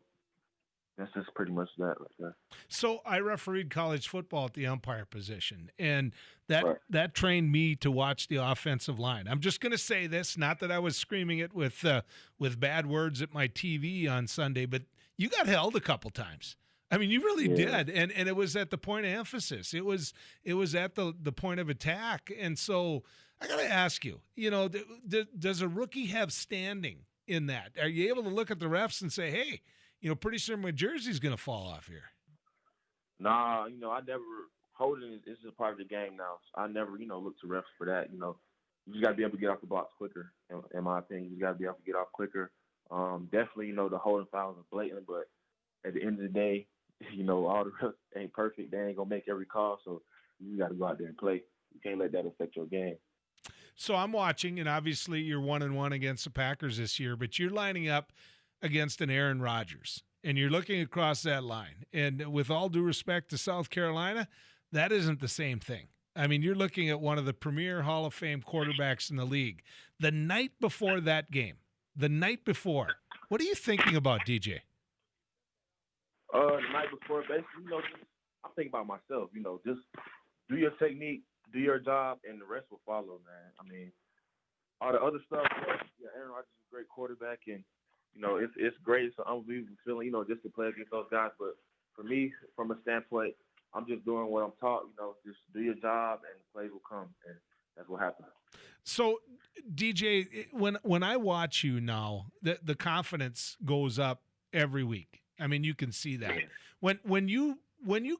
that's just pretty much that right there. So I refereed college football at the umpire position, and that trained me to watch the offensive line. I'm just going to say this, not that I was screaming it with bad words at my TV on Sunday, but you got held a couple times. I mean, you really did, and it was at the point of emphasis. It was at the point of attack, and so I got to ask you, you know, does a rookie have standing in that? Are you able to look at the refs and say, hey, you know, pretty soon my jersey's going to fall off here? Nah, you know, I never, holding is a part of the game now. So I never, you know, look to refs for that. You know, you just got to be able to get off the box quicker, in my opinion. You got to be able to get off quicker. Definitely, you know, the holding fouls are blatant, but at the end of the day, you know, all the refs ain't perfect. They ain't going to make every call, so you got to go out there and play. You can't let that affect your game. So I'm watching, and obviously you're 1-1 against the Packers this year, but you're lining up against an Aaron Rodgers, and you're looking across that line. And with all due respect to South Carolina, that isn't the same thing. I mean, you're looking at one of the premier Hall of Fame quarterbacks in the league. The night before that game, what are you thinking about, DJ? The night before, basically, you know, I'm thinking about myself. You know, just do your technique, do your job, and the rest will follow, man. I mean, all the other stuff, yeah, Aaron Rodgers is a great quarterback, and, you know, it's great. It's an unbelievable feeling, you know, just to play against those guys. But for me, from a standpoint, I'm just doing what I'm taught. Just do your job and the plays will come, and that's what happened. So, DJ, when I watch you now, the confidence goes up every week. I mean, you can see that. When you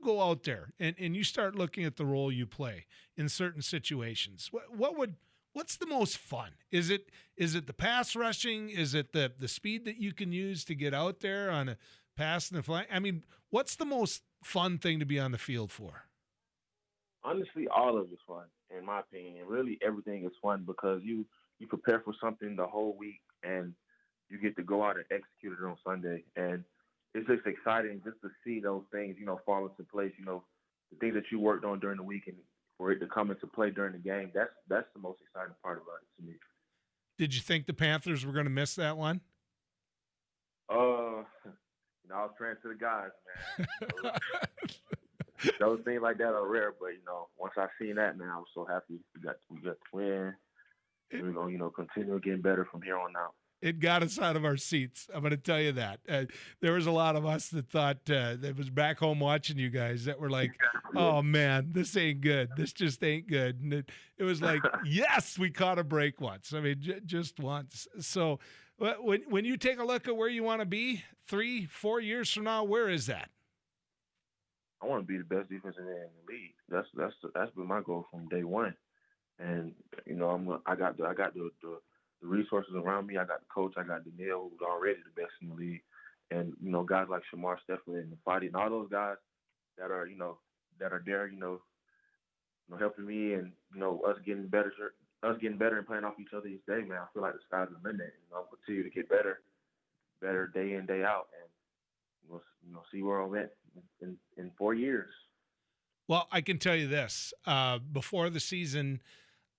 go out there and you start looking at the role you play in certain situations, what's the most fun? Is it the pass rushing? Is it the speed that you can use to get out there on a pass and the flank? I mean, what's the most fun thing to be on the field for? Honestly, all of it's fun, in my opinion. Really, everything is fun because you prepare for something the whole week and you get to go out and execute it on Sunday. And it's just exciting just to see those things, fall into place. The things that you worked on during the week and for it to come into play during the game. That's the most exciting part about it to me. Did you think the Panthers were going to miss that one? I was praying to the guys, man. Those things like that are rare, but once I seen that, man, I was so happy we got to win. And we're gonna, continue getting better from here on out. It got us out of our seats. I'm going to tell you that. There was a lot of us that thought that was back home watching you guys that were like, oh, man, this ain't good. This just ain't good. And it was like, yes, we caught a break once. I mean, just once. So when you take a look at where you want to be 3-4 years from now, where is that? I want to be the best defensive end in the league. That's been my goal from day one. And, I got the resources around me. I got the coach. I got Danielle, who's already the best in the league, and guys like Shamar Stephen and Fadi and all those guys that are there, helping me and us getting better and playing off each other each day. Man, I feel like the sky's the limit. I'll continue to get better day in, day out, and see where I'm at in 4 years. Well, I can tell you this: before the season,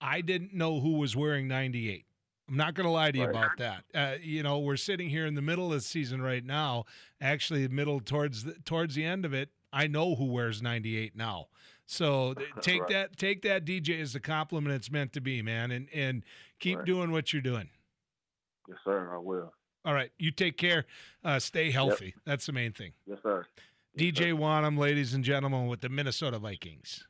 I didn't know who was wearing 98. I'm not going to lie to you about that. We're sitting here in the middle of the season right now. Actually, towards the end of it, I know who wears 98 now. So take that DJ as the compliment it's meant to be, man, and keep doing what you're doing. Yes, sir. I will. All right, you take care. Stay healthy. Yep. That's the main thing. Yes, sir. DJ Wonnum, ladies and gentlemen, with the Minnesota Vikings.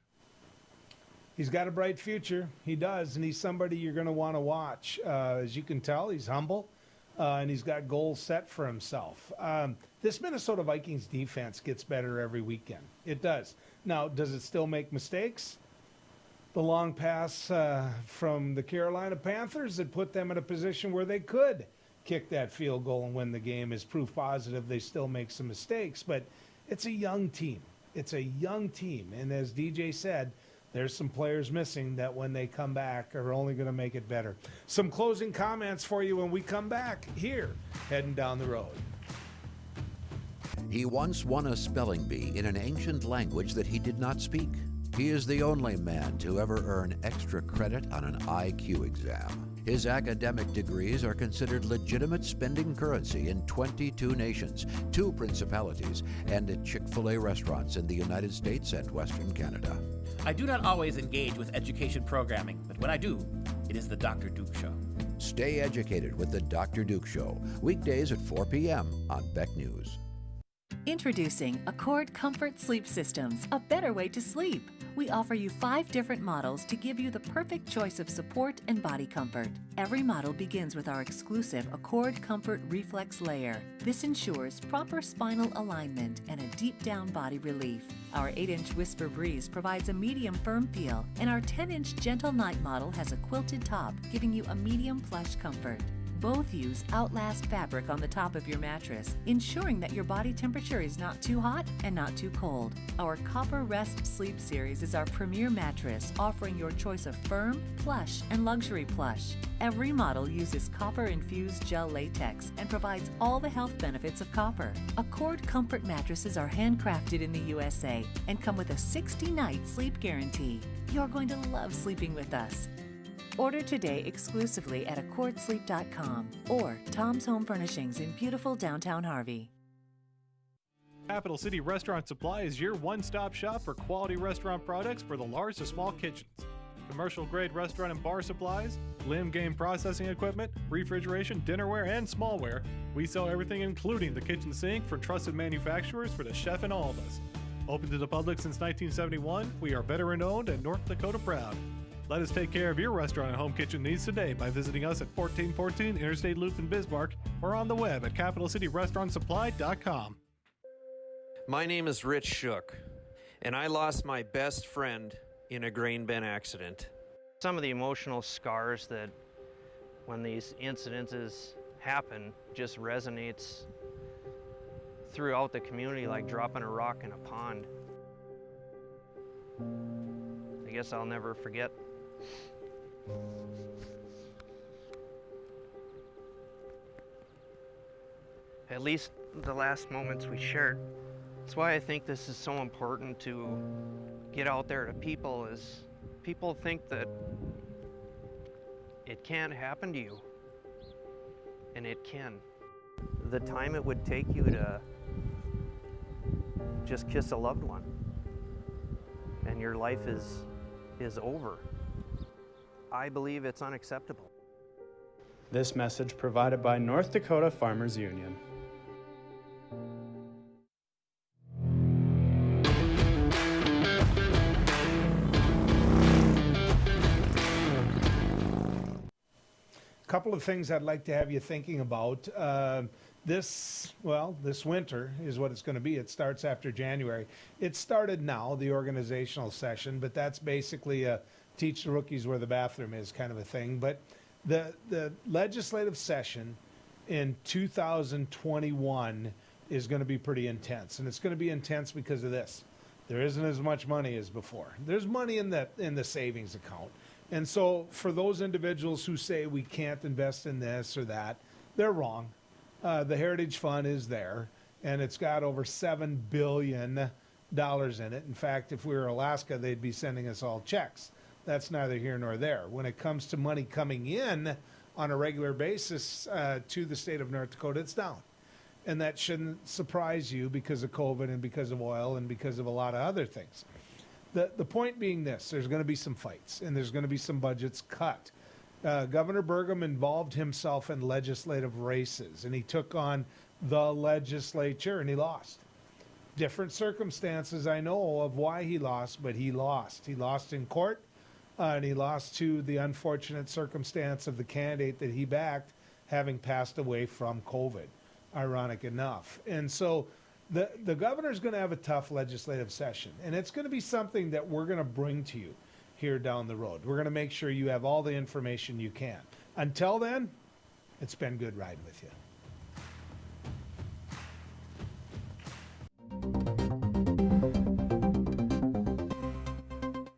He's got a bright future. He does, and he's somebody you're going to want to watch. As you can tell, he's humble, and he's got goals set for himself. This Minnesota Vikings defense gets better every weekend. It does. Now, does it still make mistakes? The long pass from the Carolina Panthers that put them in a position where they could kick that field goal and win the game is proof positive they still make some mistakes. But it's a young team. It's a young team. And as DJ said, there's some players missing that when they come back are only going to make it better. Some closing comments for you when we come back here, heading down the road. He once won a spelling bee in an ancient language that he did not speak. He is the only man to ever earn extra credit on an IQ exam. His academic degrees are considered legitimate spending currency in 22 nations, 2 principalities, and at Chick-fil-A restaurants in the United States and Western Canada. I do not always engage with education programming, but when I do, it is the Dr. Duke Show. Stay educated with the Dr. Duke Show, weekdays at 4 p.m. on Beck News. Introducing Accord Comfort Sleep Systems, a better way to sleep. We offer you 5 different models to give you the perfect choice of support and body comfort. Every model begins with our exclusive Accord Comfort Reflex Layer. This ensures proper spinal alignment and a deep down body relief. Our 8-inch Whisper Breeze provides a medium firm feel, and our 10-inch Gentle Night model has a quilted top, giving you a medium plush comfort. Both use Outlast fabric on the top of your mattress, ensuring that your body temperature is not too hot and not too cold. Our Copper Rest Sleep Series is our premier mattress, offering your choice of firm, plush, and luxury plush. Every model uses copper-infused gel latex and provides all the health benefits of copper. Accord Comfort mattresses are handcrafted in the USA and come with a 60-night sleep guarantee. You're going to love sleeping with us. Order today exclusively at AccordSleep.com or Tom's Home Furnishings in beautiful downtown Harvey. Capital City Restaurant Supply is your one-stop shop for quality restaurant products for the large to small kitchens. Commercial-grade restaurant and bar supplies, limb game processing equipment, refrigeration, dinnerware, and smallware. We sell everything including the kitchen sink from trusted manufacturers for the chef and all of us. Open to the public since 1971, we are veteran owned and North Dakota proud. Let us take care of your restaurant and home kitchen needs today by visiting us at 1414 Interstate Loop in Bismarck or on the web at capitalcityrestaurantsupply.com. My name is Rich Shook, and I lost my best friend in a grain bin accident. Some of the emotional scars that when these incidences happen just resonates throughout the community like dropping a rock in a pond. I guess I'll never forget. At least the last moments we shared. That's why I think this is so important to get out there to people, is people think that it can't happen to you, and it can. The time it would take you to just kiss a loved one, and your life is over. I believe it's unacceptable. This message provided by North Dakota Farmers Union. Couple of things I'd like to have you thinking about. This winter is what it's going to be. It starts after January. It started now, the organizational session, but that's basically a teach the rookies where the bathroom is kind of a thing. But the legislative session in 2021 is going to be pretty intense, and it's going to be intense because of this. There isn't as much money as before. There's money in the savings account. And so for those individuals who say we can't invest in this or that, they're wrong. The Heritage Fund is there, and it's got over $7 billion in it. In fact, if we were Alaska, they'd be sending us all checks. That's neither here nor there. When it comes to money coming in on a regular basis to the state of North Dakota, it's down. And that shouldn't surprise you because of COVID and because of oil and because of a lot of other things. The point being this, there's going to be some fights and there's going to be some budgets cut. Governor Burgum involved himself in legislative races, and he took on the legislature and he lost. Different circumstances I know of why he lost, but he lost. He lost in court, and he lost to the unfortunate circumstance of the candidate that he backed having passed away from COVID, ironic enough. And so the governor's going to have a tough legislative session, and it's going to be something that we're going to bring to you here down the road. We're going to make sure you have all the information you can. Until then, it's been good riding with you.